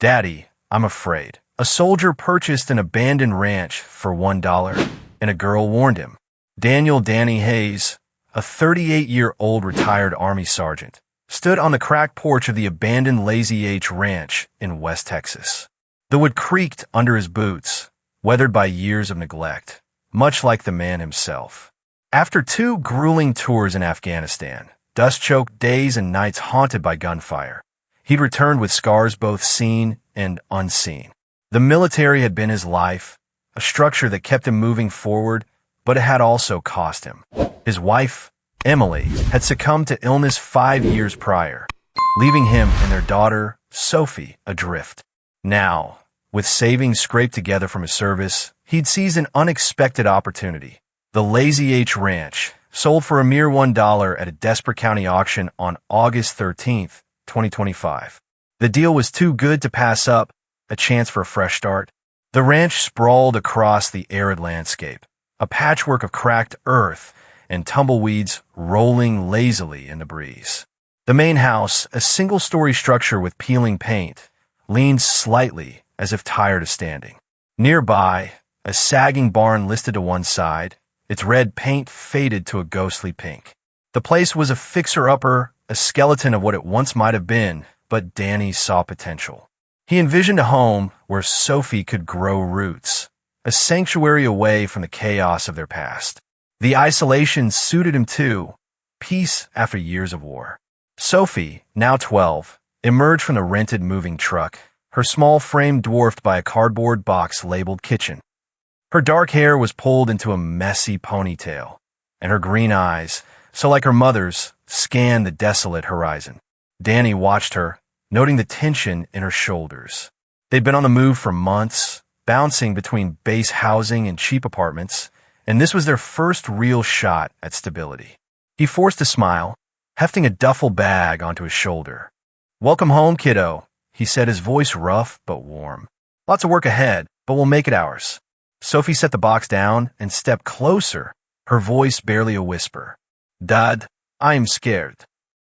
"Daddy, I'm afraid." A soldier purchased an abandoned ranch for $1, and a girl warned him. Daniel "Danny" Hayes, a 38-year-old retired Army sergeant, stood on the cracked porch of the abandoned Lazy H Ranch in West Texas. The wood creaked under his boots, weathered by years of neglect, much like the man himself. After 2 grueling tours in Afghanistan, dust-choked days and nights haunted by gunfire, he'd returned with scars both seen and unseen. The military had been his life, a structure that kept him moving forward, but it had also cost him. His wife, Emily, had succumbed to illness 5 years prior, leaving him and their daughter, Sophie, adrift. Now, with savings scraped together from his service, he'd seized an unexpected opportunity. The Lazy H Ranch sold for a mere $1 at a Desperate County auction on August 13, 2025. The deal was too good to pass up, a chance for a fresh start. The ranch sprawled across the arid landscape, a patchwork of cracked earth and tumbleweeds rolling lazily in the breeze. The main house, a single-story structure with peeling paint, leaned slightly as if tired of standing. Nearby, a sagging barn listed to one side, its red paint faded to a ghostly pink. The place was a fixer-upper, a skeleton of what it once might have been, but Danny saw potential. He envisioned a home where Sophie could grow roots, a sanctuary away from the chaos of their past. The isolation suited him too, peace after years of war. Sophie, now 12, emerged from the rented moving truck, her small frame dwarfed by a cardboard box labeled kitchen. Her dark hair was pulled into a messy ponytail, and her green eyes, so like her mother's, scanned the desolate horizon. Danny watched her, noting the tension in her shoulders. They'd been on the move for months, bouncing between base housing and cheap apartments, and this was their first real shot at stability. He forced a smile, hefting a duffel bag onto his shoulder. "Welcome home, kiddo," he said, his voice rough but warm. "Lots of work ahead, but we'll make it ours." Sophie set the box down and stepped closer, her voice barely a whisper. "Dad, I am scared."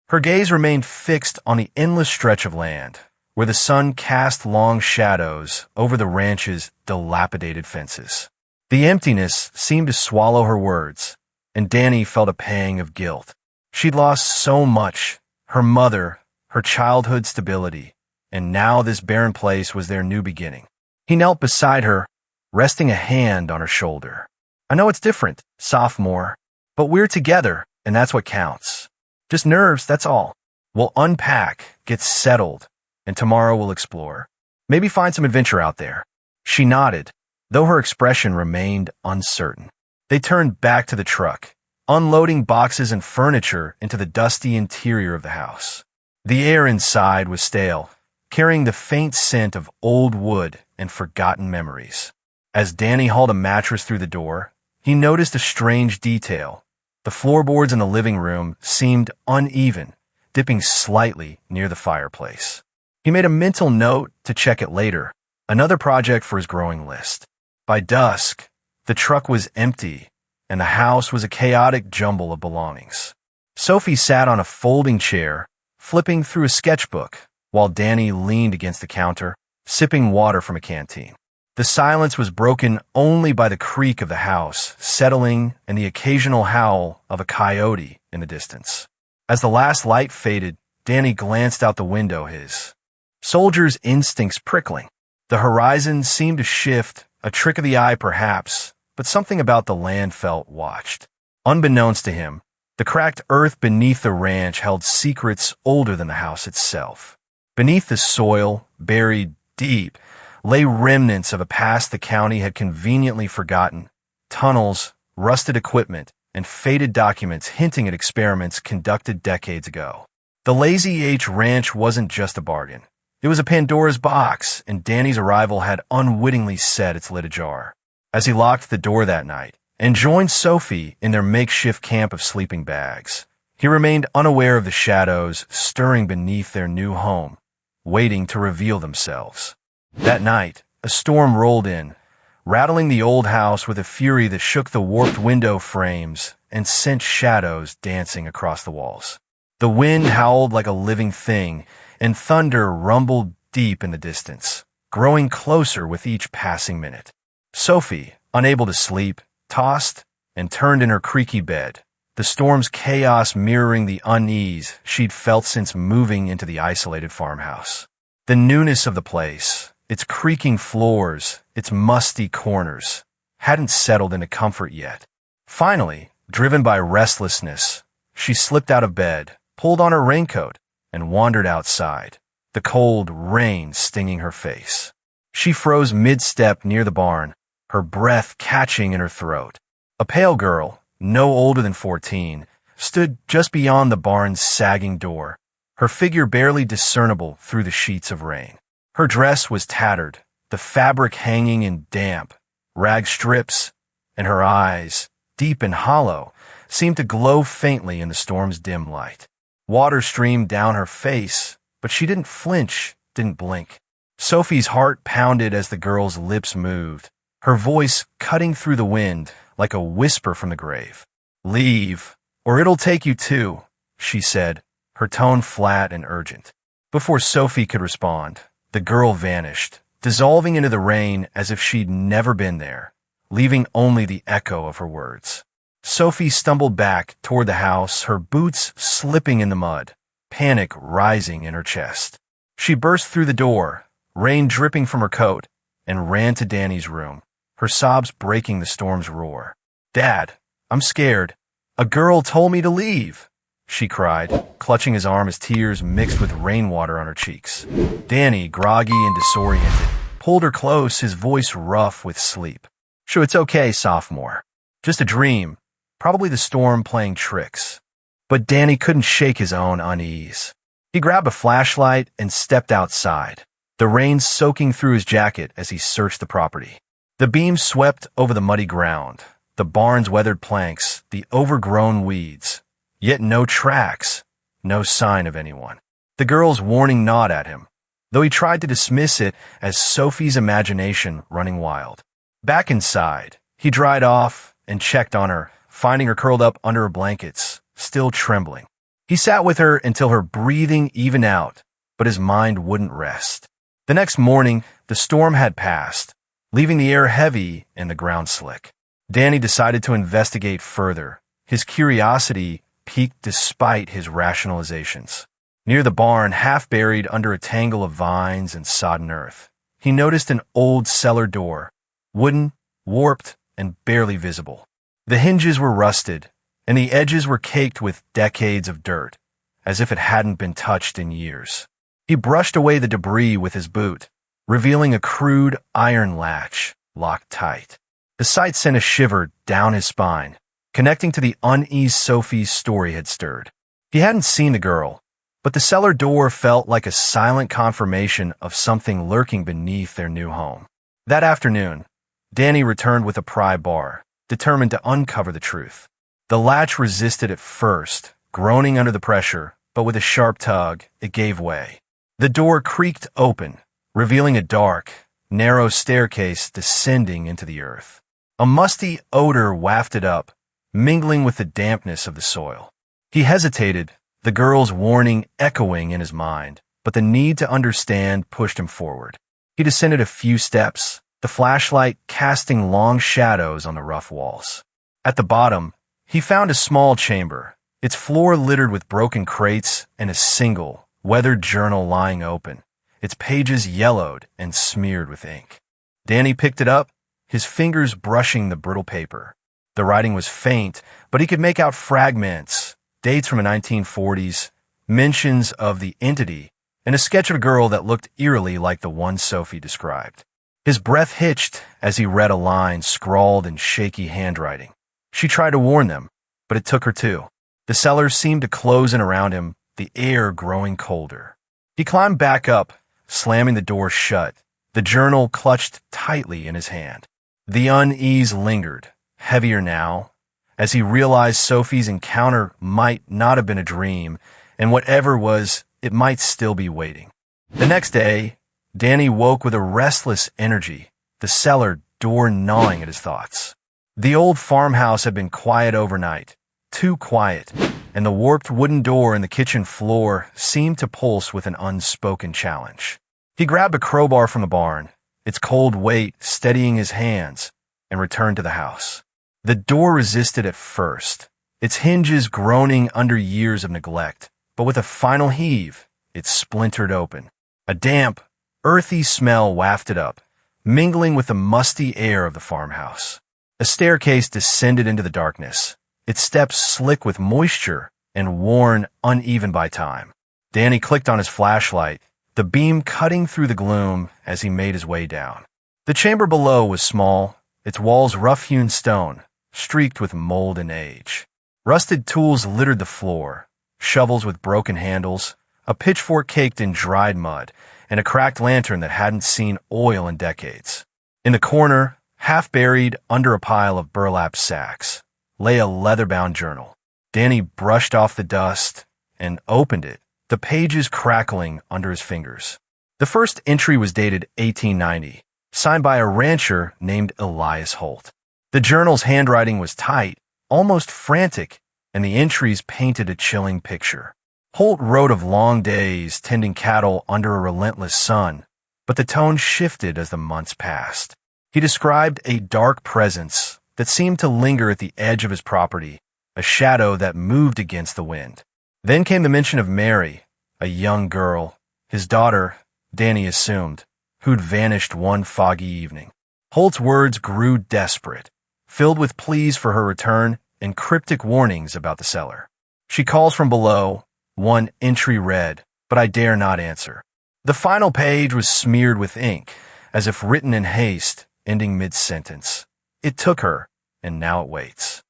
Her gaze remained fixed on the endless stretch of land, where the sun cast long shadows over the ranch's dilapidated fences. The emptiness seemed to swallow her words, and Danny felt a pang of guilt. She'd lost so much, her mother, her childhood stability, and now this barren place was their new beginning. He knelt beside her, resting a hand on her shoulder. "I know it's different, sophomore, but we're together, and that's what counts. Just nerves, that's all. We'll unpack, get settled, and tomorrow we'll explore. Maybe find some adventure out there." She nodded, though her expression remained uncertain. They turned back to the truck, unloading boxes and furniture into the dusty interior of the house. The air inside was stale, carrying the faint scent of old wood and forgotten memories. As Danny hauled a mattress through the door, he noticed a strange detail. The floorboards in the living room seemed uneven, dipping slightly near the fireplace. He made a mental note to check it later, another project for his growing list. By dusk, the truck was empty, and the house was a chaotic jumble of belongings. Sophie sat on a folding chair, flipping through a sketchbook, while Danny leaned against the counter, sipping water from a canteen. The silence was broken only by the creak of the house settling and the occasional howl of a coyote in the distance. As the last light faded, Danny glanced out the window, his soldier's instincts prickling. The horizon seemed to shift, a trick of the eye perhaps, but something about the land felt watched. Unbeknownst to him, the cracked earth beneath the ranch held secrets older than the house itself. Beneath the soil, buried deep, lay remnants of a past the county had conveniently forgotten, tunnels, rusted equipment, and faded documents hinting at experiments conducted decades ago. The Lazy H Ranch wasn't just a bargain. It was a Pandora's box, and Danny's arrival had unwittingly set its lid ajar. As he locked the door that night and joined Sophie in their makeshift camp of sleeping bags, he remained unaware of the shadows stirring beneath their new home, waiting to reveal themselves. That night, a storm rolled in, rattling the old house with a fury that shook the warped window frames and sent shadows dancing across the walls. The wind howled like a living thing, and thunder rumbled deep in the distance, growing closer with each passing minute. Sophie, unable to sleep, tossed and turned in her creaky bed, the storm's chaos mirroring the unease she'd felt since moving into the isolated farmhouse. The newness of the place, its creaking floors, its musty corners, hadn't settled into comfort yet. Finally, driven by restlessness, she slipped out of bed, pulled on her raincoat, and wandered outside, the cold rain stinging her face. She froze mid-step near the barn, her breath catching in her throat. A pale girl, no older than 14, stood just beyond the barn's sagging door, her figure barely discernible through the sheets of rain. Her dress was tattered, the fabric hanging in damp, rag strips, and her eyes, deep and hollow, seemed to glow faintly in the storm's dim light. Water streamed down her face, but she didn't flinch, didn't blink. Sophie's heart pounded as the girl's lips moved, her voice cutting through the wind like a whisper from the grave. "Leave, or it'll take you too," she said, her tone flat and urgent. Before Sophie could respond, the girl vanished, dissolving into the rain as if she'd never been there, leaving only the echo of her words. Sophie stumbled back toward the house, her boots slipping in the mud, panic rising in her chest. She burst through the door, rain dripping from her coat, and ran to Danny's room, her sobs breaking the storm's roar. "Dad, I'm scared. A girl told me to leave," she cried, clutching his arm as tears mixed with rainwater on her cheeks. Danny, groggy and disoriented, pulled her close, his voice rough with sleep. "Sure, it's okay, sophomore. Just a dream. Probably the storm playing tricks." But Danny couldn't shake his own unease. He grabbed a flashlight and stepped outside, the rain soaking through his jacket as he searched the property. The beams swept over the muddy ground, the barn's weathered planks, the overgrown weeds. Yet no tracks, no sign of anyone. The girl's warning gnawed at him, though he tried to dismiss it as Sophie's imagination running wild. Back inside, he dried off and checked on her, finding her curled up under her blankets, still trembling. He sat with her until her breathing evened out, but his mind wouldn't rest. The next morning, the storm had passed, leaving the air heavy and the ground slick. Danny decided to investigate further, his curiosity piqued despite his rationalizations. Near the barn, half buried under a tangle of vines and sodden earth, he noticed an old cellar door, wooden, warped, and barely visible. The hinges were rusted, and the edges were caked with decades of dirt, as if it hadn't been touched in years. He brushed away the debris with his boot, revealing a crude iron latch locked tight. The sight sent a shiver down his spine, connecting to the unease Sophie's story had stirred. He hadn't seen the girl, but the cellar door felt like a silent confirmation of something lurking beneath their new home. That afternoon, Danny returned with a pry bar, determined to uncover the truth. The latch resisted at first, groaning under the pressure, but with a sharp tug, it gave way. The door creaked open, revealing a dark, narrow staircase descending into the earth. A musty odor wafted up, mingling with the dampness of the soil. He hesitated, the girl's warning echoing in his mind, but the need to understand pushed him forward. He descended a few steps, the flashlight casting long shadows on the rough walls. At the bottom, he found a small chamber, its floor littered with broken crates and a single, weathered journal lying open, its pages yellowed and smeared with ink. Danny picked it up, his fingers brushing the brittle paper. The writing was faint, but he could make out fragments, dates from the 1940s, mentions of the entity, and a sketch of a girl that looked eerily like the one Sophie described. His breath hitched as he read a line scrawled in shaky handwriting. She tried to warn them, but it took her too. The cellar seemed to close in around him, the air growing colder. He climbed back up, slamming the door shut, the journal clutched tightly in his hand. The unease lingered, heavier now, as he realized Sophie's encounter might not have been a dream, and whatever was, it might still be waiting. The next day, Danny woke with a restless energy, the cellar door gnawing at his thoughts. The old farmhouse had been quiet overnight, too quiet, and the warped wooden door in the kitchen floor seemed to pulse with an unspoken challenge. He grabbed a crowbar from the barn, its cold weight steadying his hands, and returned to the house. The door resisted at first, its hinges groaning under years of neglect, but with a final heave, it splintered open. A damp, earthy smell wafted up, mingling with the musty air of the farmhouse. A staircase descended into the darkness, its steps slick with moisture and worn uneven by time. Danny clicked on his flashlight, the beam cutting through the gloom as he made his way down. The chamber below was small, its walls rough-hewn stone, streaked with mold and age. Rusted tools littered the floor, shovels with broken handles, a pitchfork caked in dried mud, and a cracked lantern that hadn't seen oil in decades. In the corner, half buried under a pile of burlap sacks, lay a leather-bound journal. Danny brushed off the dust and opened it, the pages crackling under his fingers. The first entry was dated 1890, signed by a rancher named Elias Holt. The journal's handwriting was tight, almost frantic, and the entries painted a chilling picture. Holt wrote of long days tending cattle under a relentless sun, but the tone shifted as the months passed. He described a dark presence that seemed to linger at the edge of his property, a shadow that moved against the wind. Then came the mention of Mary, a young girl, his daughter, Danny assumed, who'd vanished one foggy evening. Holt's words grew desperate, filled with pleas for her return and cryptic warnings about the cellar. She calls from below, one entry read, but I dare not answer. The final page was smeared with ink, as if written in haste, ending mid-sentence. It took her, and now it waits.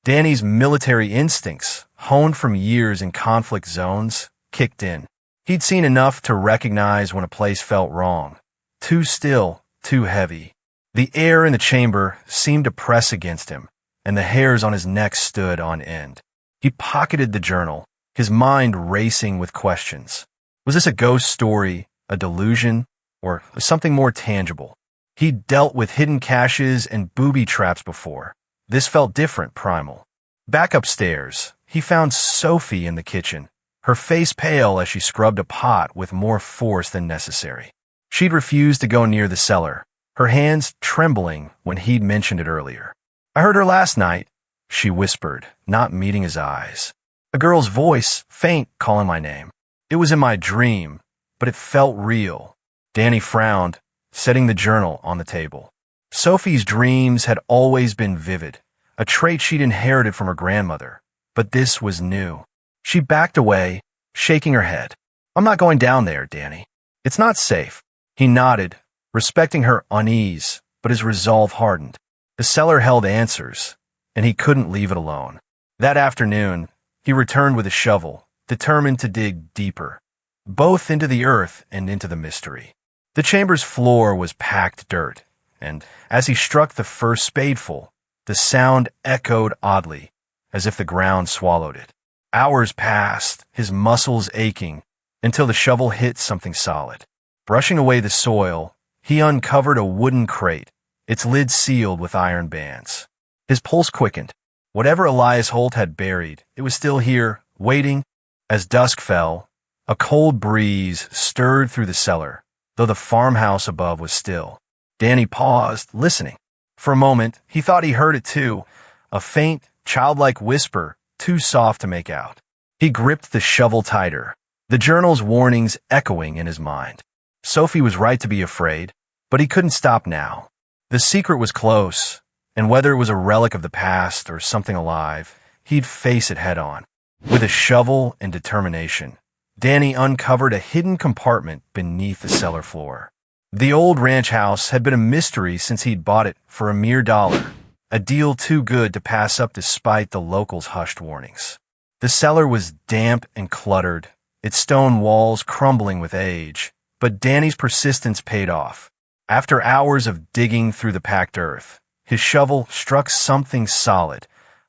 Danny's military instincts, honed from years in conflict zones, kicked in. He'd seen enough to recognize when a place felt wrong. Too still, too heavy. The air in the chamber seemed to press against him, and the hairs on his neck stood on end. He pocketed the journal, his mind racing with questions. Was this a ghost story, a delusion, or something more tangible? He'd dealt with hidden caches and booby traps before. This felt different, primal. Back upstairs, he found Sophie in the kitchen, her face pale as she scrubbed a pot with more force than necessary. She'd refused to go near the cellar, her hands trembling when he'd mentioned it earlier. I heard her last night, she whispered, not meeting his eyes. A girl's voice, faint, calling my name. It was in my dream, but it felt real. Danny frowned, setting the journal on the table. Sophie's dreams had always been vivid, a trait she'd inherited from her grandmother, but this was new. She backed away, shaking her head. I'm not going down there, Danny. It's not safe. He nodded, respecting her unease, but his resolve hardened. The cellar held answers, and he couldn't leave it alone. That afternoon, he returned with a shovel, determined to dig deeper, both into the earth and into the mystery. The chamber's floor was packed dirt, and as he struck the first spadeful, the sound echoed oddly, as if the ground swallowed it. Hours passed, his muscles aching, until the shovel hit something solid. Brushing away the soil, he uncovered a wooden crate, its lid sealed with iron bands. His pulse quickened. Whatever Elias Holt had buried, it was still here, waiting. As dusk fell, a cold breeze stirred through the cellar, though the farmhouse above was still. Danny paused, listening. For a moment, he thought he heard it too, a faint, childlike whisper, too soft to make out. He gripped the shovel tighter, the journal's warnings echoing in his mind. Sophie was right to be afraid, but he couldn't stop now. The secret was close, and whether it was a relic of the past or something alive, he'd face it head on. With a shovel and determination, Danny uncovered a hidden compartment beneath the cellar floor. The old ranch house had been a mystery since he'd bought it for a mere $1, a deal too good to pass up despite the locals' hushed warnings. The cellar was damp and cluttered, its stone walls crumbling with age, but Danny's persistence paid off. After hours of digging through the packed earth, his shovel struck something solid,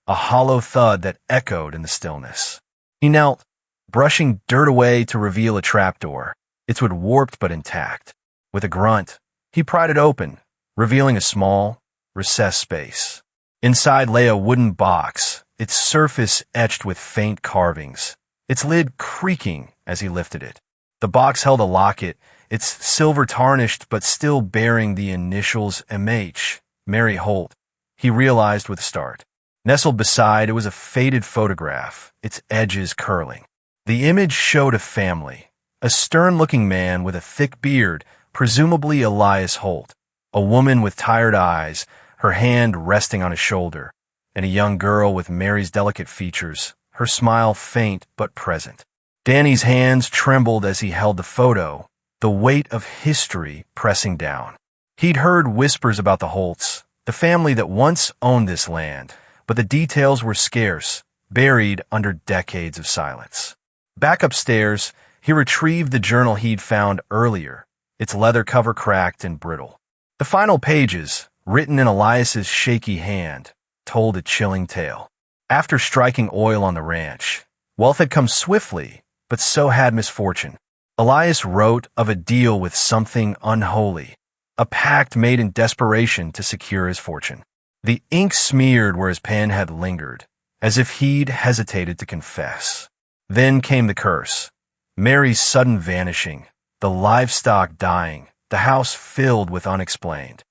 a hollow thud that echoed in the stillness. He knelt, brushing dirt away to reveal a trapdoor, its wood warped but intact. With a grunt, he pried it open, revealing a small, recessed space. Inside lay a wooden box, its surface etched with faint carvings, its lid creaking as he lifted it. The box held a locket, It's silver tarnished but still bearing the initials MH, Mary Holt, he realized with a start. Nestled beside, it was a faded photograph, its edges curling. The image showed a family, a stern-looking man with a thick beard, presumably Elias Holt, a woman with tired eyes, her hand resting on his shoulder, and a young girl with Mary's delicate features, her smile faint but present. Danny's hands trembled as he held the photo, the weight of history pressing down. He'd heard whispers about the Holts, the family that once owned this land, but the details were scarce, buried under decades of silence. Back upstairs, he retrieved the journal he'd found earlier, its leather cover cracked and brittle. The final pages, written in Elias's shaky hand, told a chilling tale. After striking oil on the ranch, wealth had come swiftly, but so had misfortune. Elias wrote of a deal with something unholy, a pact made in desperation to secure his fortune. The ink smeared where his pen had lingered, as if he'd hesitated to confess. Then came the curse. Mary's sudden vanishing, the livestock dying, the house filled with unexplained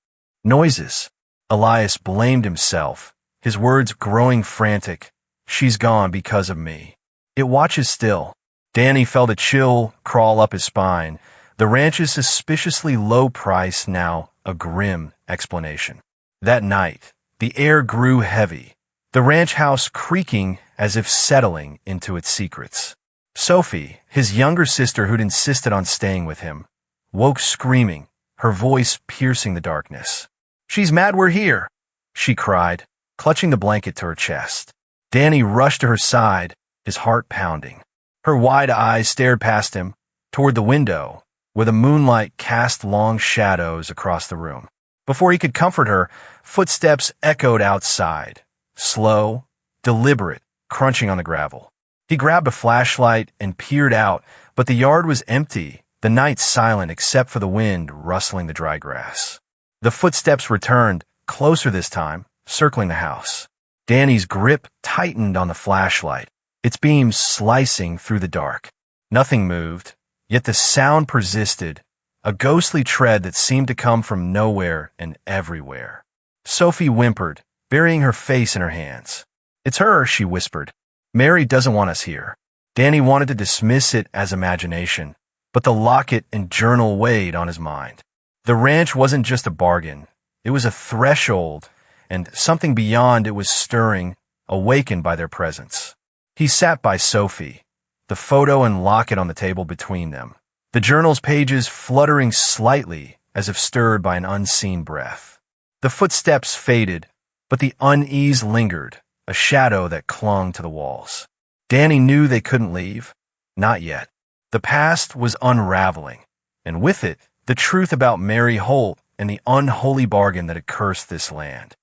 noises. Elias blamed himself, his words growing frantic. She's gone because of me. It watches still. Danny felt a chill crawl up his spine. The ranch's suspiciously low price now a grim explanation. That night, the air grew heavy, the ranch house creaking as if settling into its secrets. Sophie, his younger sister who'd insisted on staying with him, woke screaming, her voice piercing the darkness. "She's mad we're here," she cried, clutching the blanket to her chest. Danny rushed to her side, his heart pounding. Her wide eyes stared past him, toward the window, where the moonlight cast long shadows across the room. Before he could comfort her, footsteps echoed outside, slow, deliberate, crunching on the gravel. He grabbed a flashlight and peered out, but the yard was empty, the night silent except for the wind rustling the dry grass. The footsteps returned, closer this time, circling the house. Danny's grip tightened on the flashlight, its beams slicing through the dark. Nothing moved, yet the sound persisted, a ghostly tread that seemed to come from nowhere and everywhere. Sophie whimpered, burying her face in her hands. "It's her," she whispered. "Mary doesn't want us here." Danny wanted to dismiss it as imagination, but the locket and journal weighed on his mind. The ranch wasn't just a bargain. It was a threshold, and something beyond it was stirring, awakened by their presence. He sat by Sophie, the photo and locket on the table between them, the journal's pages fluttering slightly as if stirred by an unseen breath. The footsteps faded, but the unease lingered, a shadow that clung to the walls. Danny knew they couldn't leave. Not yet. The past was unraveling, and with it, the truth about Mary Holt and the unholy bargain that had cursed this land.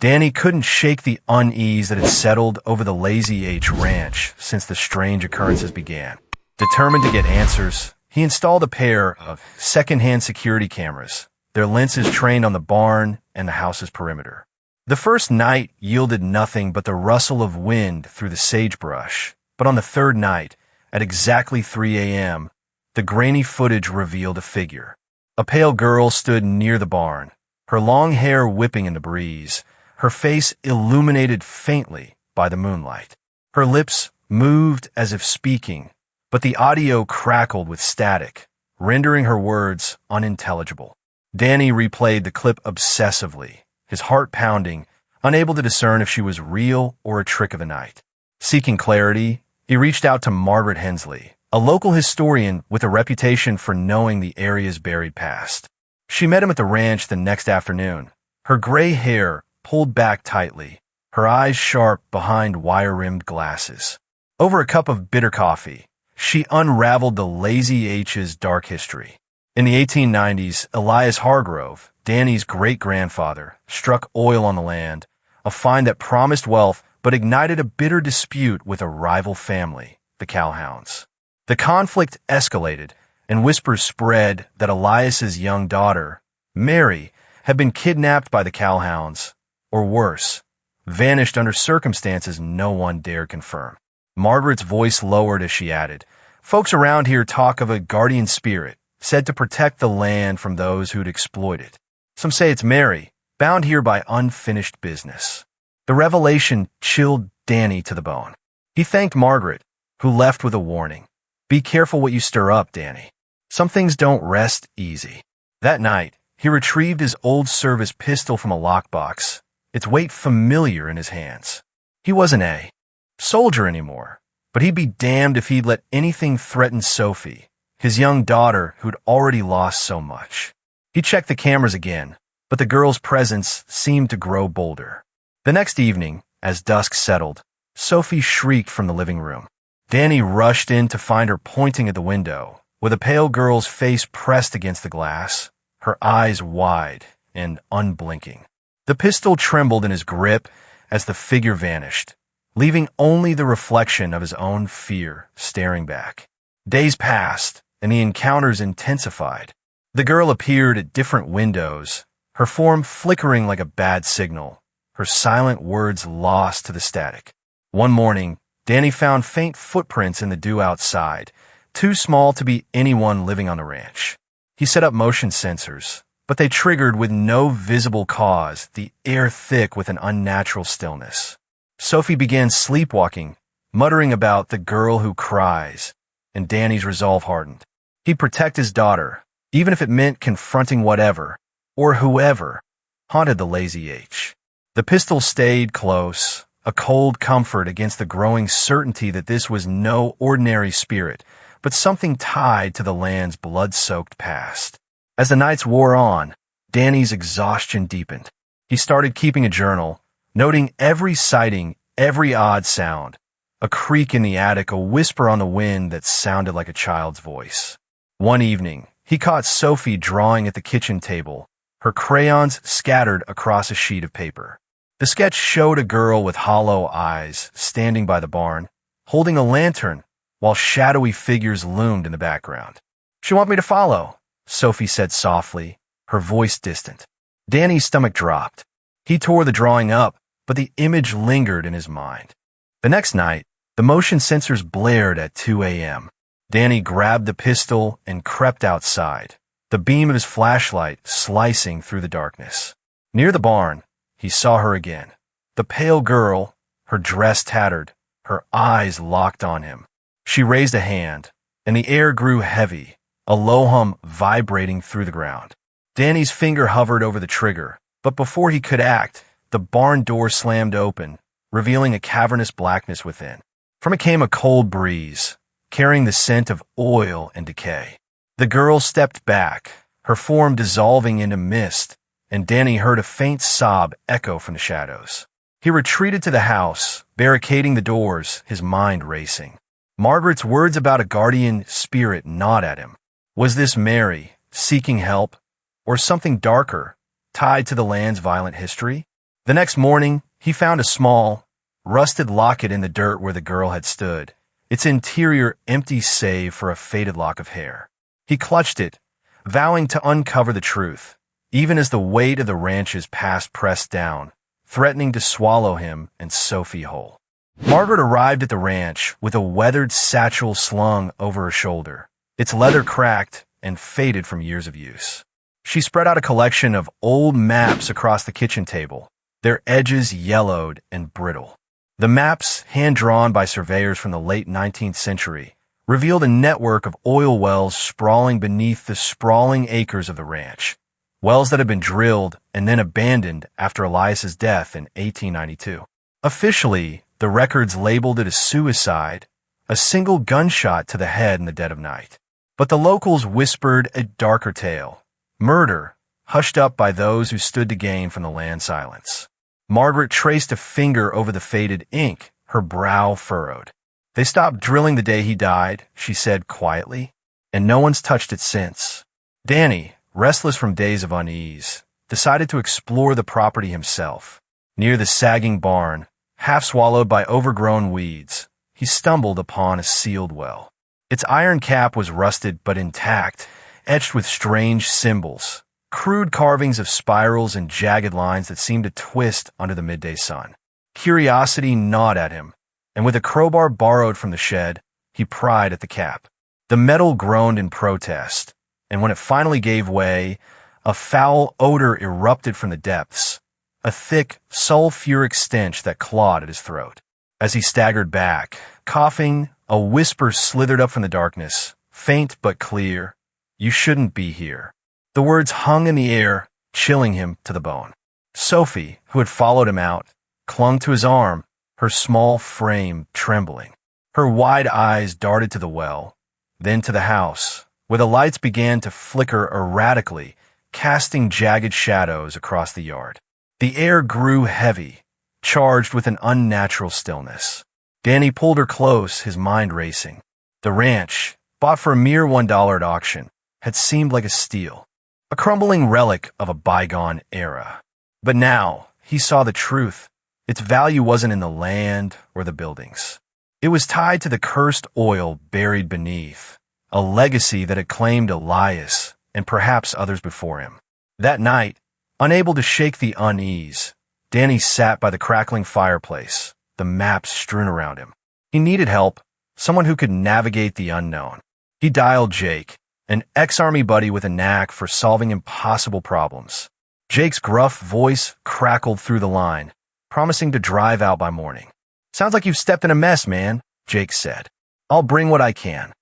Danny couldn't shake the unease that had settled over the Lazy H ranch since the strange occurrences began. Determined to get answers, he installed a pair of second-hand security cameras, their lenses trained on the barn and the house's perimeter. The first night yielded nothing but the rustle of wind through the sagebrush, but on the third night, at exactly 3 a.m., the grainy footage revealed a figure. A pale girl stood near the barn, her long hair whipping in the breeze, her face illuminated faintly by the moonlight. Her lips moved as if speaking, but the audio crackled with static, rendering her words unintelligible. Danny replayed the clip obsessively, his heart pounding, unable to discern if she was real or a trick of the night. Seeking clarity, he reached out to Margaret Hensley, a local historian with a reputation for knowing the area's buried past. She met him at the ranch the next afternoon, her gray hair pulled back tightly, her eyes sharp behind wire-rimmed glasses. Over a cup of bitter coffee, she unraveled the Lazy H's dark history. In the 1890s, Elias Hargrove, Danny's great-grandfather, struck oil on the land, a find that promised wealth but ignited a bitter dispute with a rival family, the Calhouns. The conflict escalated, and whispers spread that Elias's young daughter, Mary, had been kidnapped by the Calhouns, or worse, vanished under circumstances no one dared confirm. Margaret's voice lowered as she added, "Folks around here talk of a guardian spirit, said to protect the land from those who'd exploit it. Some say it's Mary, bound here by unfinished business. The revelation chilled Danny to the bone. He thanked Margaret, who left with a warning. Be careful what you stir up, Danny. Some things don't rest easy. That night, he retrieved his old service pistol from a lockbox, its weight familiar in his hands. He wasn't a soldier anymore, but he'd be damned if he'd let anything threaten Sophie, his young daughter who'd already lost so much. He checked the cameras again, but the girl's presence seemed to grow bolder. The next evening, as dusk settled, Sophie shrieked from the living room. Danny rushed in to find her pointing at the window, with a pale girl's face pressed against the glass, her eyes wide and unblinking. The pistol trembled in his grip as the figure vanished, leaving only the reflection of his own fear staring back. Days passed, and the encounters intensified. The girl appeared at different windows, her form flickering like a bad signal, her silent words lost to the static. One morning, Danny found faint footprints in the dew outside, too small to be anyone living on the ranch. He set up motion sensors, but they triggered with no visible cause, the air thick with an unnatural stillness. Sophie began sleepwalking, muttering about the girl who cries, and Danny's resolve hardened. He'd protect his daughter, even if it meant confronting whatever, or whoever, haunted the Lazy H. The pistol stayed close, a cold comfort against the growing certainty that this was no ordinary spirit, but something tied to the land's blood-soaked past. As the nights wore on, Danny's exhaustion deepened. He started keeping a journal, noting every sighting, every odd sound, a creak in the attic, a whisper on the wind that sounded like a child's voice. One evening, he caught Sophie drawing at the kitchen table, her crayons scattered across a sheet of paper. The sketch showed a girl with hollow eyes standing by the barn, holding a lantern, while shadowy figures loomed in the background. "She want me to follow," Sophie said softly, her voice distant. Danny's stomach dropped. He tore the drawing up, but the image lingered in his mind. The next night, the motion sensors blared at 2 a.m. Danny grabbed the pistol and crept outside, the beam of his flashlight slicing through the darkness. Near the barn, he saw her again. The pale girl, her dress tattered, her eyes locked on him. She raised a hand, and the air grew heavy, a low hum vibrating through the ground. Danny's finger hovered over the trigger, but before he could act, the barn door slammed open, revealing a cavernous blackness within. From it came a cold breeze, carrying the scent of oil and decay. The girl stepped back, her form dissolving into mist, and Danny heard a faint sob echo from the shadows. He retreated to the house, barricading the doors, his mind racing. Margaret's words about a guardian spirit gnawed at him. Was this Mary, seeking help, or something darker, tied to the land's violent history? The next morning, he found a small, rusted locket in the dirt where the girl had stood, its interior empty save for a faded lock of hair. He clutched it, vowing to uncover the truth, even as the weight of the ranch's past pressed down, threatening to swallow him and Sophie whole. Margaret arrived at the ranch with a weathered satchel slung over her shoulder, its leather cracked and faded from years of use. She spread out a collection of old maps across the kitchen table, their edges yellowed and brittle. The maps, hand-drawn by surveyors from the late 19th century, revealed a network of oil wells sprawling beneath the sprawling acres of the ranch, wells that had been drilled and then abandoned after Elias's death in 1892. Officially, the records labeled it a suicide, a single gunshot to the head in the dead of night. But the locals whispered a darker tale, murder, hushed up by those who stood to gain from the land silence. Margaret traced a finger over the faded ink, her brow furrowed. "They stopped drilling the day he died," she said quietly, "and no one's touched it since." Danny, restless from days of unease, decided to explore the property himself. Near the sagging barn, half swallowed by overgrown weeds, he stumbled upon a sealed well. Its iron cap was rusted but intact, etched with strange symbols, crude carvings of spirals and jagged lines that seemed to twist under the midday sun. Curiosity gnawed at him, and with a crowbar borrowed from the shed, he pried at the cap. The metal groaned in protest, and when it finally gave way, a foul odor erupted from the depths, a thick, sulfuric stench that clawed at his throat. As he staggered back, coughing, a whisper slithered up from the darkness, faint but clear. "You shouldn't be here." The words hung in the air, chilling him to the bone. Sophie, who had followed him out, clung to his arm, her small frame trembling. Her wide eyes darted to the well, then to the house, where the lights began to flicker erratically, casting jagged shadows across the yard. The air grew heavy, charged with an unnatural stillness. Danny pulled her close, his mind racing. The ranch, bought for a mere $1 at auction, had seemed like a steal, a crumbling relic of a bygone era. But now, he saw the truth. Its value wasn't in the land or the buildings. It was tied to the cursed oil buried beneath, a legacy that had claimed Elias and perhaps others before him. That night, unable to shake the unease, Danny sat by the crackling fireplace, the maps strewn around him. He needed help, someone who could navigate the unknown. He dialed Jake, an ex-army buddy with a knack for solving impossible problems. Jake's gruff voice crackled through the line, promising to drive out by morning. "Sounds like you've stepped in a mess, man," Jake said. "I'll bring what I can."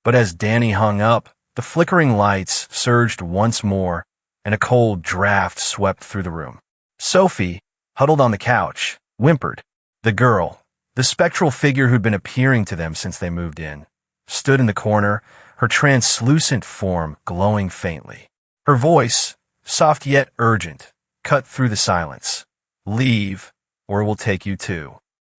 But as Danny hung up, the flickering lights surged once more, and a cold draft swept through the room. Sophie, huddled on the couch, whimpered. The girl, the spectral figure who'd been appearing to them since they moved in, stood in the corner, her translucent form glowing faintly. Her voice, soft yet urgent, cut through the silence. "Leave, or we'll take you too."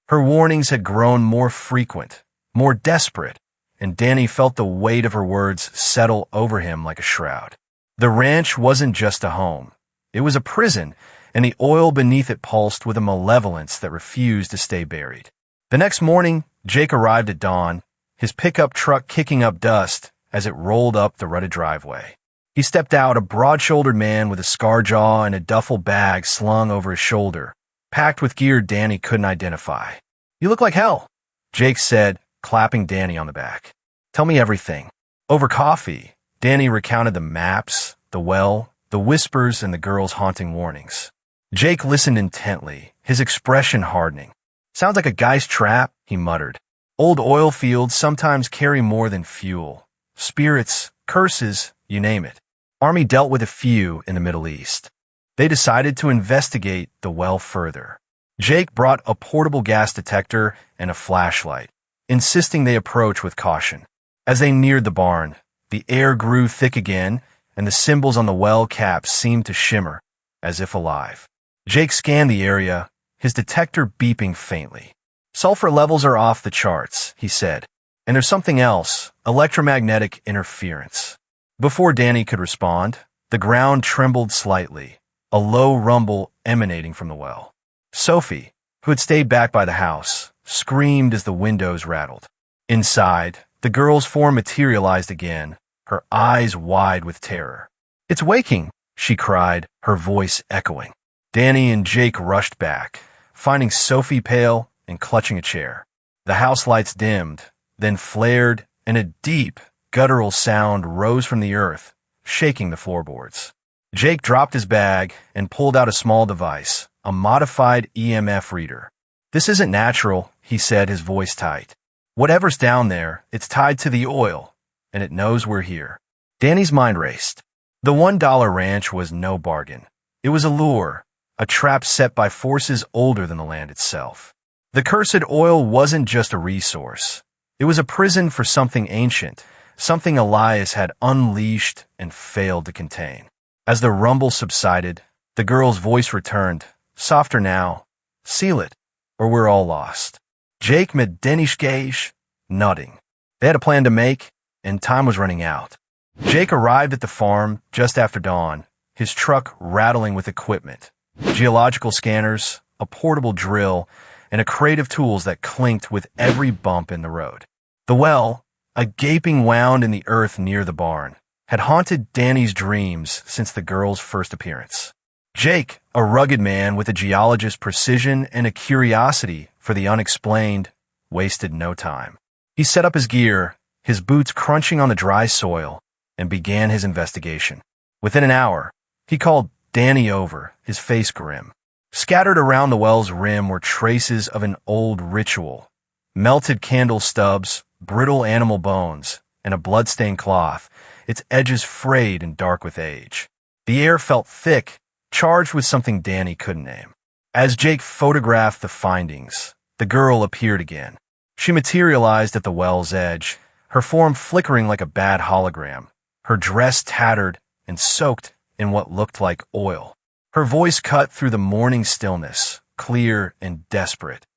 Her warnings had grown more frequent, more desperate, and Danny felt the weight of her words settle over him like a shroud. The ranch wasn't just a home. It was a prison, and the oil beneath it pulsed with a malevolence that refused to stay buried. The next morning, Jake arrived at dawn, his pickup truck kicking up dust as it rolled up the rutted driveway. He stepped out, a broad-shouldered man with a scar jaw and a duffel bag slung over his shoulder, packed with gear Danny couldn't identify. "You look like hell," Jake said, clapping Danny on the back. "Tell me everything." Over coffee, Danny recounted the maps, the well, the whispers, and the girl's haunting warnings. Jake listened intently, his expression hardening. "Sounds like a guy's trap," he muttered. "Old oil fields sometimes carry more than fuel. Spirits, curses, you name it. Army dealt with a few in the Middle East." They decided to investigate the well further. Jake brought a portable gas detector and a flashlight, insisting they approach with caution. As they neared the barn, the air grew thick again, and the symbols on the well cap seemed to shimmer, as if alive. Jake scanned the area, his detector beeping faintly. "Sulfur levels are off the charts," he said. "And there's something else, electromagnetic interference." Before Danny could respond, the ground trembled slightly, a low rumble emanating from the well. Sophie, who had stayed back by the house, screamed as the windows rattled. Inside, the girl's form materialized again, her eyes wide with terror. "It's waking," she cried, her voice echoing. Danny and Jake rushed back, finding Sophie pale and clutching a chair. The house lights dimmed, then flared, and a deep, guttural sound rose from the earth, shaking the floorboards. Jake dropped his bag and pulled out a small device, a modified EMF reader. "This isn't natural," he said, his voice tight. "Whatever's down there, it's tied to the oil, and it knows we're here." Danny's mind raced. The $1 ranch was no bargain. It was a lure, a trap set by forces older than the land itself. The cursed oil wasn't just a resource. It was a prison for something ancient, something Elias had unleashed and failed to contain. As the rumble subsided, the girl's voice returned, softer now. "Seal it, or we're all lost." Jake met Denny's gaze, nodding. They had a plan to make, and time was running out. Jake arrived at the farm just after dawn, his truck rattling with equipment, geological scanners, a portable drill, and a crate of tools that clinked with every bump in the road. The well, a gaping wound in the earth near the barn, had haunted Danny's dreams since the girl's first appearance. Jake, a rugged man with a geologist's precision and a curiosity for the unexplained, wasted no time. He set up his gear, his boots crunching on the dry soil, and began his investigation. Within an hour, he called Danny over, his face grim. Scattered around the well's rim were traces of an old ritual, melted candle stubs, brittle animal bones, and a blood-stained cloth, its edges frayed and dark with age. The air felt thick, charged with something Danny couldn't name. As Jake photographed the findings, the girl appeared again. She materialized at the well's edge, her form flickering like a bad hologram, her dress tattered and soaked in what looked like oil. Her voice cut through the morning stillness, clear and desperate.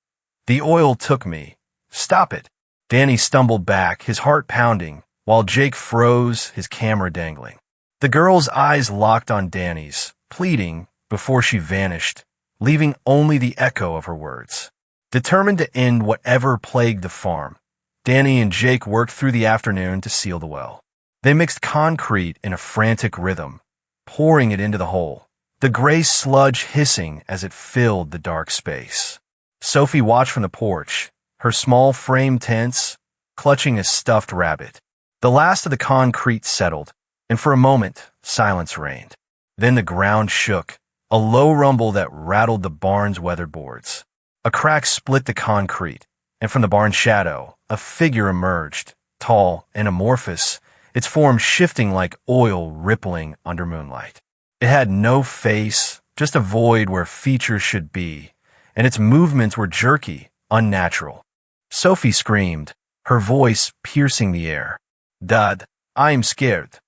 "The oil took me. Stop it." Danny stumbled back, his heart pounding, while Jake froze, his camera dangling. The girl's eyes locked on Danny's, pleading, before she vanished, leaving only the echo of her words. Determined to end whatever plagued the farm, Danny and Jake worked through the afternoon to seal the well. They mixed concrete in a frantic rhythm, pouring it into the hole, the gray sludge hissing as it filled the dark space. Sophie watched from the porch, her small frame tense, clutching a stuffed rabbit. The last of the concrete settled, and for a moment, silence reigned. Then the ground shook, a low rumble that rattled the barn's weatherboards. A crack split the concrete, and from the barn's shadow, a figure emerged, tall and amorphous, its form shifting like oil rippling under moonlight. It had no face, just a void where features should be, and its movements were jerky, unnatural. Sophie screamed, her voice piercing the air. "Dad, I'm scared."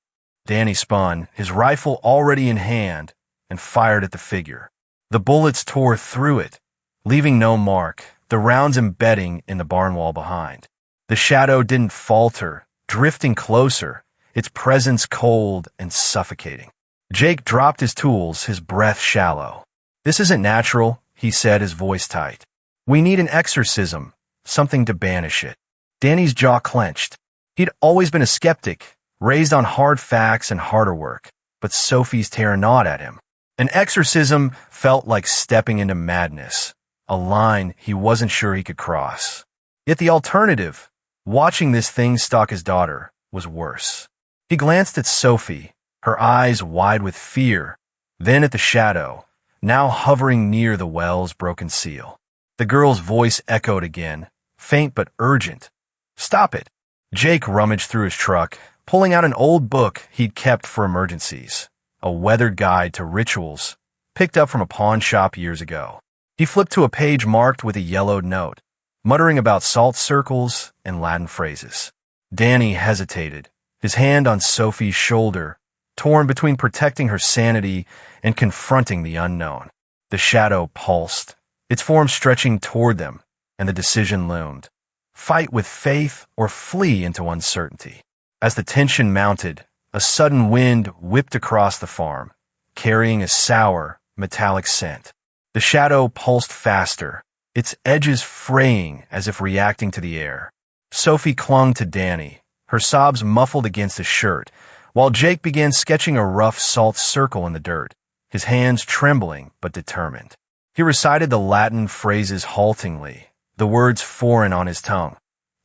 Danny spun, his rifle already in hand, and fired at the figure. The bullets tore through it, leaving no mark, the rounds embedding in the barn wall behind. The shadow didn't falter, drifting closer, its presence cold and suffocating. Jake dropped his tools, his breath shallow. "This isn't natural," he said, his voice tight. "We need an exorcism, something to banish it." Danny's jaw clenched. He'd always been a skeptic, raised on hard facts and harder work, but Sophie's tearing gnawed at him. An exorcism felt like stepping into madness, a line he wasn't sure he could cross. Yet the alternative, watching this thing stalk his daughter, was worse. He glanced at Sophie, her eyes wide with fear, then at the shadow, now hovering near the well's broken seal. The girl's voice echoed again, faint but urgent. "Stop it." Jake rummaged through his truck, pulling out an old book he'd kept for emergencies, a weathered guide to rituals, picked up from a pawn shop years ago. He flipped to a page marked with a yellowed note, muttering about salt circles and Latin phrases. Danny hesitated, his hand on Sophie's shoulder, torn between protecting her sanity and confronting the unknown. The shadow pulsed, its form stretching toward them, and the decision loomed. Fight with faith or flee into uncertainty. As the tension mounted, a sudden wind whipped across the farm, carrying a sour, metallic scent. The shadow pulsed faster, its edges fraying as if reacting to the air. Sophie clung to Danny, her sobs muffled against his shirt, while Jake began sketching a rough salt circle in the dirt, his hands trembling but determined. He recited the Latin phrases haltingly, the words foreign on his tongue.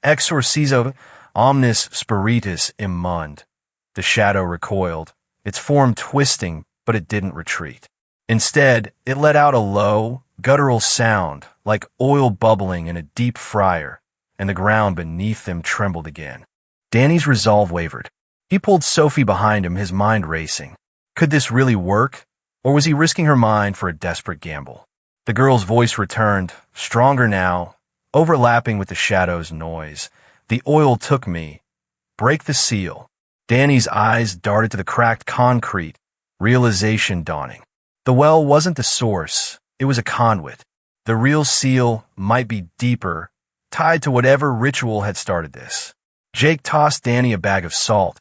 Exorcizo omnis spiritus immund. The shadow recoiled, its form twisting, but it didn't retreat. Instead, it let out a low, guttural sound, like oil bubbling in a deep fryer, and the ground beneath them trembled again. Danny's resolve wavered. He pulled Sophie behind him, his mind racing. Could this really work, or was he risking her mind for a desperate gamble? The girl's voice returned, stronger now, overlapping with the shadow's noise. "The oil took me. Break the seal." Danny's eyes darted to the cracked concrete, realization dawning. The well wasn't the source, it was a conduit. The real seal might be deeper, tied to whatever ritual had started this. Jake tossed Danny a bag of salt,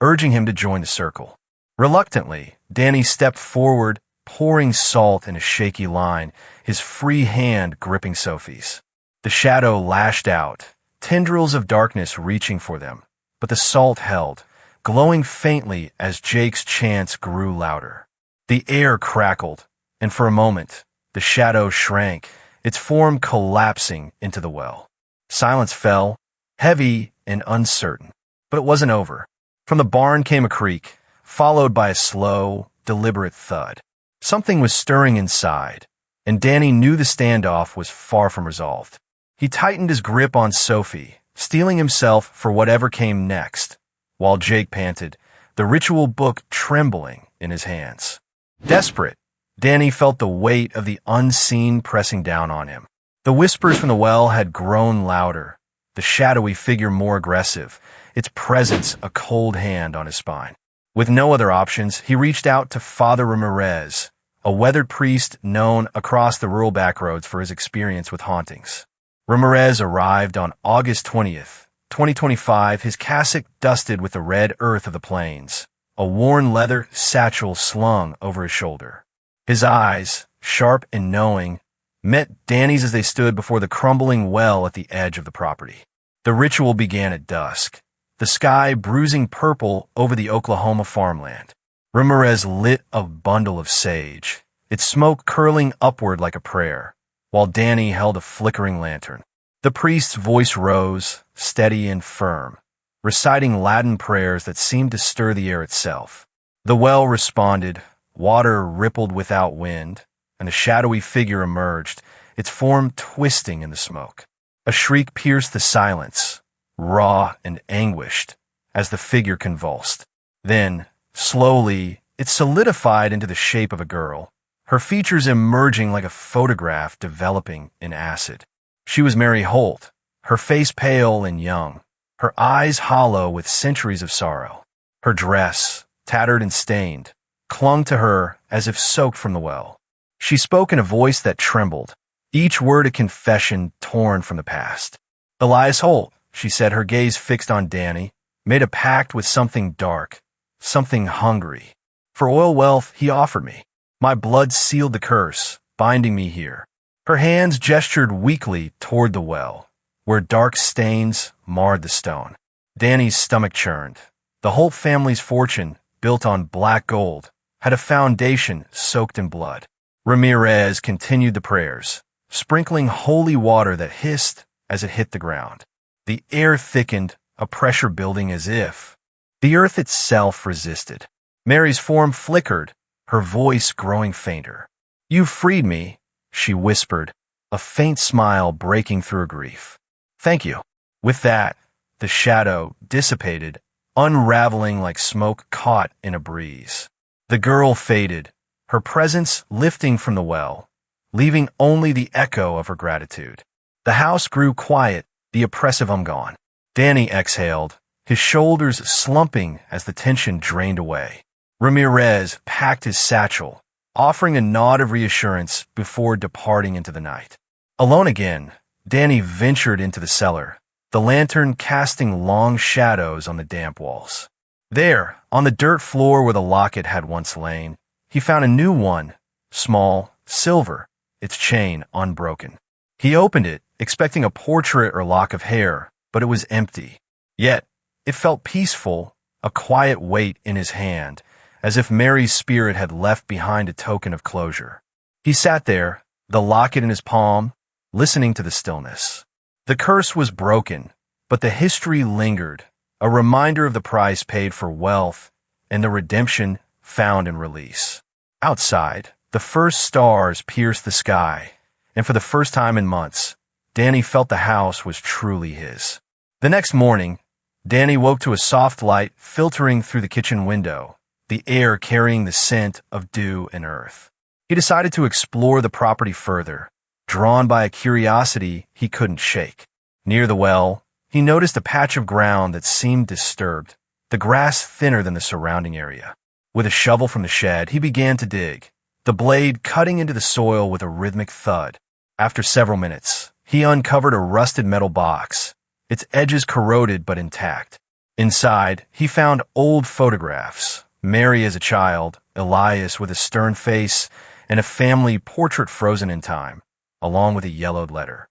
urging him to join the circle. Reluctantly, Danny stepped forward, pouring salt in a shaky line, his free hand gripping Sophie's. The shadow lashed out, tendrils of darkness reaching for them, but the salt held, glowing faintly as Jake's chants grew louder. The air crackled, and for a moment, the shadow shrank, its form collapsing into the well. Silence fell, heavy and uncertain, but it wasn't over. From the barn came a creak, followed by a slow, deliberate thud. Something was stirring inside, and Danny knew the standoff was far from resolved. He tightened his grip on Sophie, steeling himself for whatever came next, while Jake panted, the ritual book trembling in his hands. Desperate, Danny felt the weight of the unseen pressing down on him. The whispers from the well had grown louder, the shadowy figure more aggressive, its presence a cold hand on his spine. With no other options, he reached out to Father Ramirez, a weathered priest known across the rural backroads for his experience with hauntings. Ramirez arrived on August 20th, 2025, his cassock dusted with the red earth of the plains, a worn leather satchel slung over his shoulder. His eyes, sharp and knowing, met Danny's as they stood before the crumbling well at the edge of the property. The ritual began at dusk, the sky bruising purple over the Oklahoma farmland. Ramirez lit a bundle of sage, its smoke curling upward like a prayer, while Danny held a flickering lantern. The priest's voice rose, steady and firm, reciting Latin prayers that seemed to stir the air itself. The well responded, water rippled without wind, and a shadowy figure emerged, its form twisting in the smoke. A shriek pierced the silence, raw and anguished, as the figure convulsed. Then, slowly, it solidified into the shape of a girl, her features emerging like a photograph developing in acid. She was Mary Holt, her face pale and young, her eyes hollow with centuries of sorrow. Her dress, tattered and stained, clung to her as if soaked from the well. She spoke in a voice that trembled, each word a confession torn from the past. Elias Holt, she said, her gaze fixed on Danny, made a pact with something dark, something hungry. For oil wealth he offered me. My blood sealed the curse, binding me here. Her hands gestured weakly toward the well, where dark stains marred the stone. Danny's stomach churned. The Holt family's fortune, built on black gold, had a foundation soaked in blood. Ramirez continued the prayers, sprinkling holy water that hissed as it hit the ground. The air thickened, a pressure building as if the earth itself resisted. Mary's form flickered, her voice growing fainter. "You freed me," she whispered, a faint smile breaking through her grief. "Thank you." With that, the shadow dissipated, unraveling like smoke caught in a breeze. The girl faded, her presence lifting from the well, leaving only the echo of her gratitude. The house grew quiet, the oppressive gone. Danny exhaled, his shoulders slumping as the tension drained away. Ramirez packed his satchel, offering a nod of reassurance before departing into the night. Alone again, Danny ventured into the cellar, the lantern casting long shadows on the damp walls. There, on the dirt floor where the locket had once lain, he found a new one, small, silver, its chain unbroken. He opened it, expecting a portrait or lock of hair, but it was empty. Yet, it felt peaceful, a quiet weight in his hand, as if Mary's spirit had left behind a token of closure. He sat there, the locket in his palm, listening to the stillness. The curse was broken, but the history lingered, a reminder of the price paid for wealth and the redemption found in release. Outside, the first stars pierced the sky, and for the first time in months, Danny felt the house was truly his. The next morning, Danny woke to a soft light filtering through the kitchen window, the air carrying the scent of dew and earth. He decided to explore the property further, drawn by a curiosity he couldn't shake. Near the well, he noticed a patch of ground that seemed disturbed, the grass thinner than the surrounding area. With a shovel from the shed, he began to dig, the blade cutting into the soil with a rhythmic thud. After several minutes, he uncovered a rusted metal box, its edges corroded but intact. Inside, he found old photographs, Mary as a child, Elias with a stern face, and a family portrait frozen in time, along with a yellowed letter.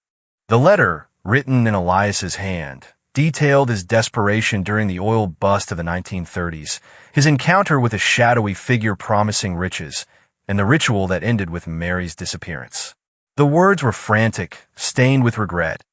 The letter, written in Elias's hand, detailed his desperation during the oil bust of the 1930s, his encounter with a shadowy figure promising riches, and the ritual that ended with Mary's disappearance. The words were frantic, stained with regret,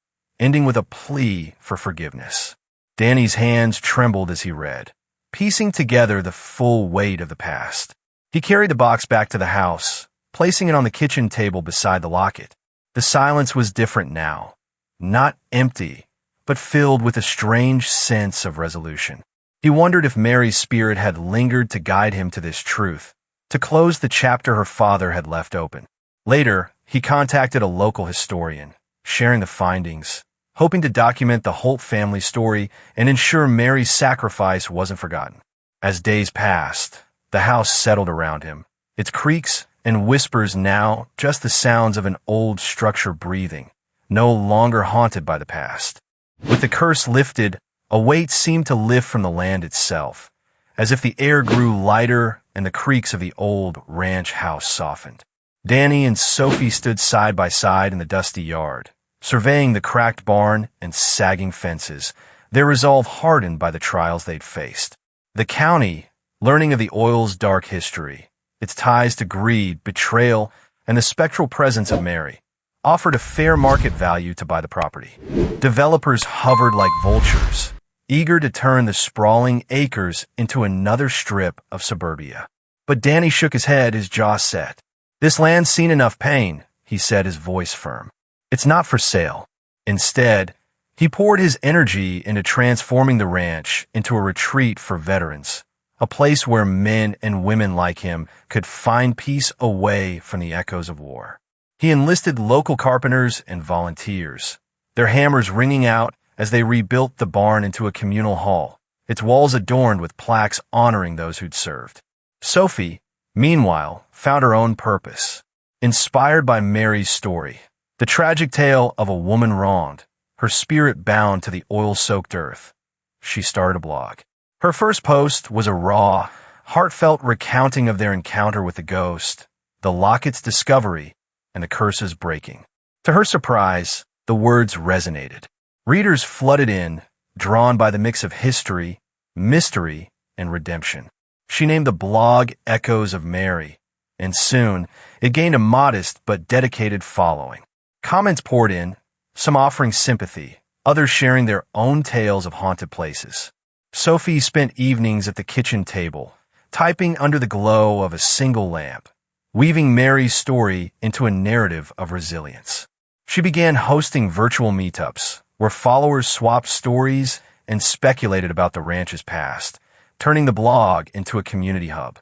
ending with a plea for forgiveness. Danny's hands trembled as he read, piecing together the full weight of the past. He carried the box back to the house, placing it on the kitchen table beside the locket. The silence was different now. Not empty, but filled with a strange sense of resolution. He wondered if Mary's spirit had lingered to guide him to this truth, to close the chapter her father had left open. Later, he contacted a local historian, sharing the findings, hoping to document the Holt family story and ensure Mary's sacrifice wasn't forgotten. As days passed, the house settled around him, its creaks and whispers now just the sounds of an old structure breathing, no longer haunted by the past. With the curse lifted, a weight seemed to lift from the land itself, as if the air grew lighter and the creaks of the old ranch house softened. Danny and Sophie stood side by side in the dusty yard, surveying the cracked barn and sagging fences, their resolve hardened by the trials they'd faced. The county, learning of the oil's dark history, its ties to greed, betrayal, and the spectral presence of Mary, offered a fair market value to buy the property. Developers hovered like vultures, eager to turn the sprawling acres into another strip of suburbia. But Danny shook his head, his jaw set. "This land's seen enough pain," he said, his voice firm. "It's not for sale." Instead, he poured his energy into transforming the ranch into a retreat for veterans, a place where men and women like him could find peace away from the echoes of war. He enlisted local carpenters and volunteers, their hammers ringing out as they rebuilt the barn into a communal hall, its walls adorned with plaques honoring those who'd served. Sophie, meanwhile, found her own purpose. Inspired by Mary's story, the tragic tale of a woman wronged, her spirit bound to the oil-soaked earth, she started a blog. Her first post was a raw, heartfelt recounting of their encounter with the ghost, the locket's discovery, and the curse's breaking. To her surprise, the words resonated. Readers flooded in, drawn by the mix of history, mystery, and redemption. She named the blog Echoes of Mary, and soon it gained a modest but dedicated following. Comments poured in, some offering sympathy, others sharing their own tales of haunted places. Sophie spent evenings at the kitchen table, typing under the glow of a single lamp, weaving Mary's story into a narrative of resilience. She began hosting virtual meetups, where followers swapped stories and speculated about the ranch's past, turning the blog into a community hub.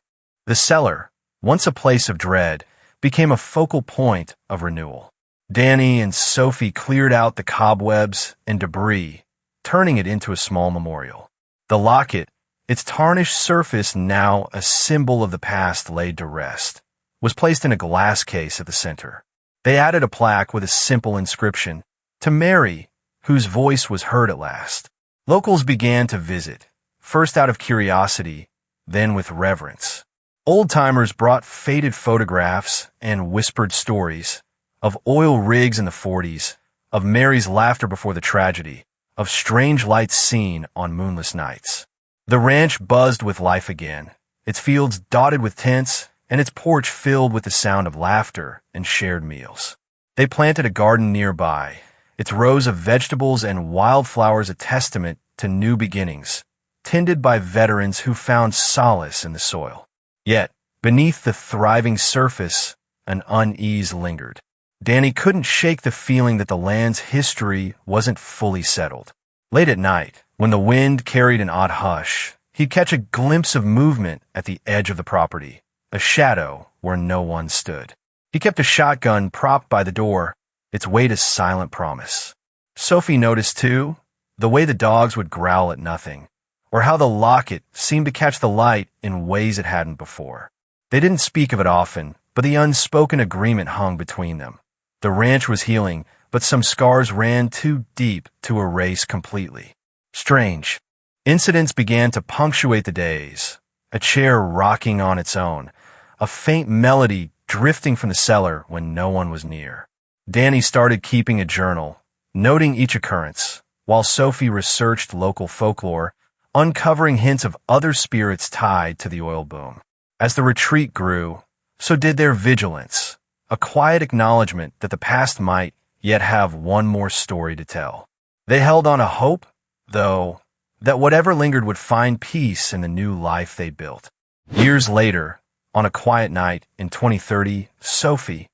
The cellar, once a place of dread, became a focal point of renewal. Danny and Sophie cleared out the cobwebs and debris, turning it into a small memorial. The locket, its tarnished surface now a symbol of the past laid to rest, was placed in a glass case at the center. They added a plaque with a simple inscription, "To Mary, whose voice was heard at last." Locals began to visit, first out of curiosity, then with reverence. Old-timers brought faded photographs and whispered stories of oil rigs in the 40s, of Mary's laughter before the tragedy, of strange lights seen on moonless nights. The ranch buzzed with life again, its fields dotted with tents, and its porch filled with the sound of laughter and shared meals. They planted a garden nearby, its rows of vegetables and wildflowers a testament to new beginnings, tended by veterans who found solace in the soil. Yet, beneath the thriving surface, an unease lingered. Danny couldn't shake the feeling that the land's history wasn't fully settled. Late at night, when the wind carried an odd hush, he'd catch a glimpse of movement at the edge of the property, a shadow where no one stood. He kept a shotgun propped by the door, its weight a silent promise. Sophie noticed, too, the way the dogs would growl at nothing, or how the locket seemed to catch the light in ways it hadn't before. They didn't speak of it often, but the unspoken agreement hung between them. The ranch was healing, but some scars ran too deep to erase completely. Strange. Incidents began to punctuate the days, a chair rocking on its own, a faint melody drifting from the cellar when no one was near. Danny started keeping a journal, noting each occurrence, while Sophie researched local folklore, uncovering hints of other spirits tied to the oil boom. As the retreat grew, so did their vigilance, a quiet acknowledgement that the past might yet have one more story to tell. They held on to hope, though, that whatever lingered would find peace in the new life they built. Years later, on a quiet night in 2030, Sophie,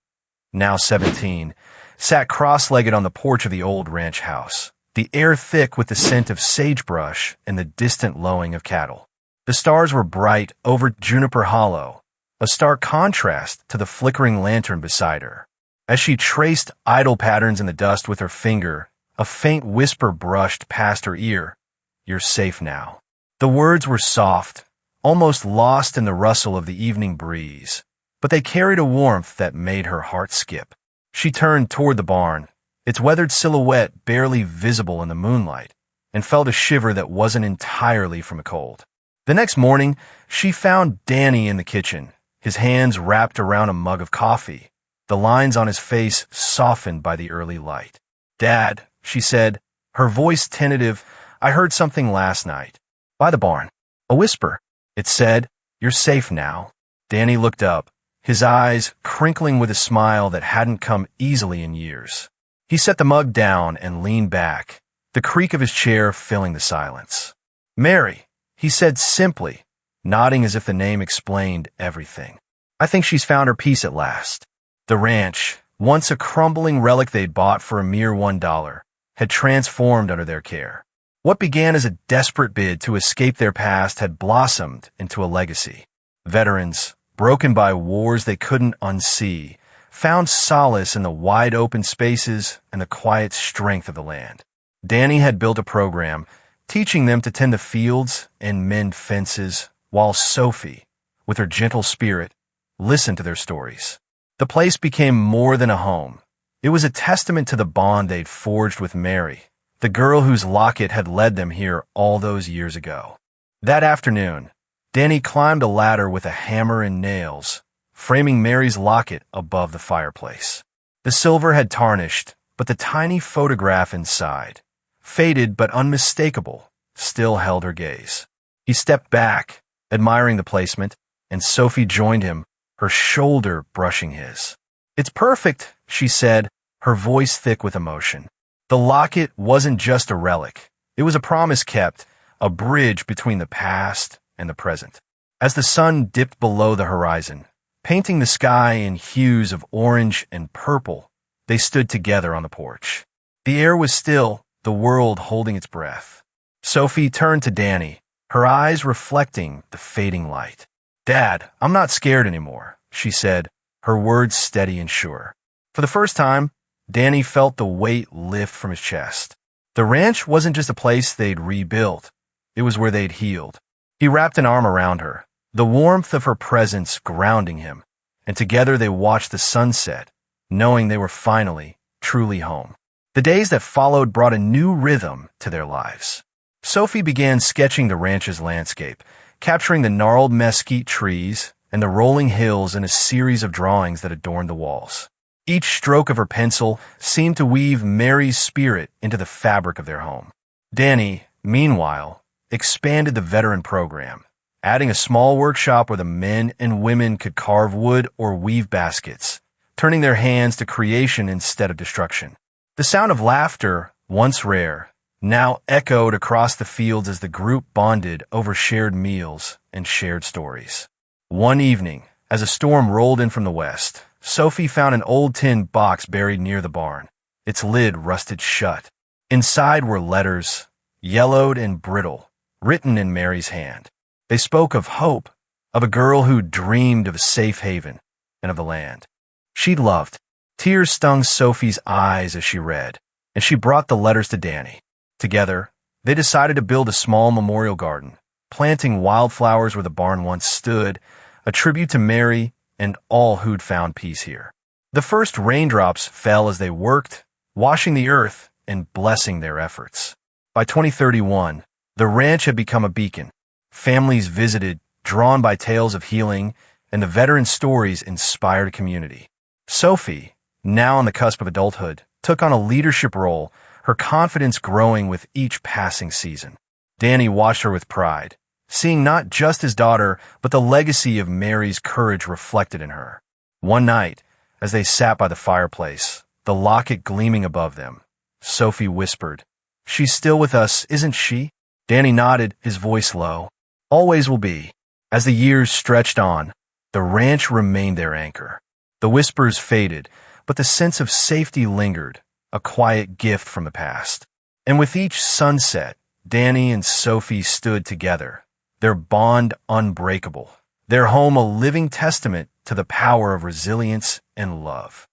now 17, sat cross-legged on the porch of the old ranch house, the air thick with the scent of sagebrush and the distant lowing of cattle. The stars were bright over Juniper Hollow, a stark contrast to the flickering lantern beside her. As she traced idle patterns in the dust with her finger, a faint whisper brushed past her ear. "You're safe now." The words were soft, almost lost in the rustle of the evening breeze, but they carried a warmth that made her heart skip. She turned toward the barn, its weathered silhouette barely visible in the moonlight, and felt a shiver that wasn't entirely from a cold. The next morning, she found Danny in the kitchen, his hands wrapped around a mug of coffee, the lines on his face softened by the early light. "Dad," she said, her voice tentative, "I heard something last night. By the barn. A whisper. It said, 'You're safe now.'" Danny looked up, his eyes crinkling with a smile that hadn't come easily in years. He set the mug down and leaned back, the creak of his chair filling the silence. "Mary," he said simply, nodding as if the name explained everything. "I think she's found her peace at last." The ranch, once a crumbling relic they'd bought for a mere $1, had transformed under their care. What began as a desperate bid to escape their past had blossomed into a legacy. Veterans, broken by wars they couldn't unsee, found solace in the wide open spaces and the quiet strength of the land. Danny had built a program, teaching them to tend the fields and mend fences, while Sophie, with her gentle spirit, listened to their stories. The place became more than a home. It was a testament to the bond they'd forged with Mary, the girl whose locket had led them here all those years ago. That afternoon, Danny climbed a ladder with a hammer and nails, framing Mary's locket above the fireplace. The silver had tarnished, but the tiny photograph inside, faded but unmistakable, still held her gaze. He stepped back, admiring the placement, and Sophie joined him, her shoulder brushing his. "It's perfect," she said, her voice thick with emotion. The locket wasn't just a relic. It was a promise kept, a bridge between the past and the present. As the sun dipped below the horizon, painting the sky in hues of orange and purple, they stood together on the porch. The air was still, the world holding its breath. Sophie turned to Danny, her eyes reflecting the fading light. "Dad, I'm not scared anymore," she said, her words steady and sure. For the first time, Danny felt the weight lift from his chest. The ranch wasn't just a place they'd rebuilt. It was where they'd healed. He wrapped an arm around her, the warmth of her presence grounding him, and together they watched the sunset, knowing they were finally, truly home. The days that followed brought a new rhythm to their lives. Sophie began sketching the ranch's landscape, capturing the gnarled mesquite trees and the rolling hills in a series of drawings that adorned the walls. Each stroke of her pencil seemed to weave Mary's spirit into the fabric of their home. Danny, meanwhile, expanded the veteran program, adding a small workshop where the men and women could carve wood or weave baskets, turning their hands to creation instead of destruction. The sound of laughter, once rare, now echoed across the fields as the group bonded over shared meals and shared stories. One evening, as a storm rolled in from the west, Sophie found an old tin box buried near the barn, its lid rusted shut. Inside were letters, yellowed and brittle, written in Mary's hand. They spoke of hope, of a girl who dreamed of a safe haven, and of the land she'd loved. Tears stung Sophie's eyes as she read, and she brought the letters to Danny. Together, they decided to build a small memorial garden, planting wildflowers where the barn once stood, a tribute to Mary and all who'd found peace here. The first raindrops fell as they worked, washing the earth and blessing their efforts. By 2031, the ranch had become a beacon. Families visited, drawn by tales of healing, and the veteran stories inspired a community. Sophie, now on the cusp of adulthood, took on a leadership role, her confidence growing with each passing season. Danny watched her with pride, seeing not just his daughter, but the legacy of Mary's courage reflected in her. One night, as they sat by the fireplace, the locket gleaming above them, Sophie whispered, "She's still with us, isn't she?" Danny nodded, his voice low. Always will be. As the years stretched on, the ranch remained their anchor. The whispers faded, but the sense of safety lingered, a quiet gift from the past. And with each sunset, Danny and Sophie stood together, their bond unbreakable, their home a living testament to the power of resilience and love.